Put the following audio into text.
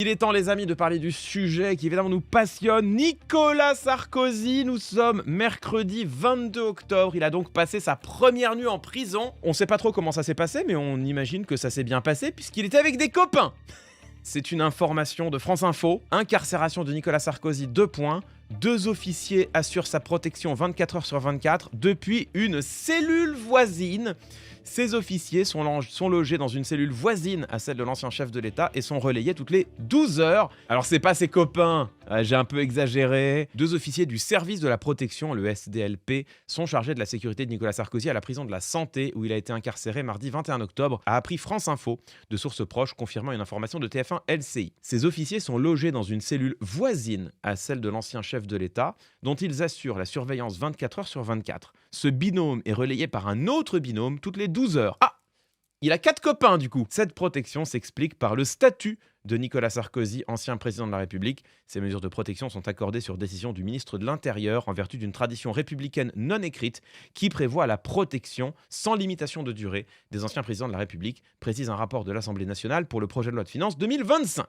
Il est temps les amis de parler du sujet qui évidemment nous passionne, Nicolas Sarkozy. Nous sommes mercredi 22 octobre, il a donc passé sa première nuit en prison. On sait pas trop comment ça s'est passé mais on imagine que ça s'est bien passé puisqu'il était avec des copains. C'est une information de France Info. Incarcération de Nicolas Sarkozy, 2 points. 2 officiers assurent sa protection 24 heures sur 24 depuis une cellule voisine. Ces officiers sont logés dans une cellule voisine à celle de l'ancien chef de l'État et sont relayés toutes les 12 heures. Alors c'est pas ses copains, j'ai un peu exagéré. 2 officiers du service de la protection, le SDLP, sont chargés de la sécurité de Nicolas Sarkozy à la prison de la Santé où il a été incarcéré mardi 21 octobre, a appris France Info, de sources proches confirmant une information de TF1 LCI. Ces officiers sont logés dans une cellule voisine à celle de l'ancien chef de l'État, dont ils assurent la surveillance 24 heures sur 24. Ce binôme est relayé par un autre binôme toutes les 12 heures. Ah, il a 4 copains du coup. Cette protection s'explique par le statut de Nicolas Sarkozy, ancien président de la République. Ces mesures de protection sont accordées sur décision du ministre de l'Intérieur en vertu d'une tradition républicaine non écrite qui prévoit la protection sans limitation de durée des anciens présidents de la République, précise un rapport de l'Assemblée nationale pour le projet de loi de finances 2025.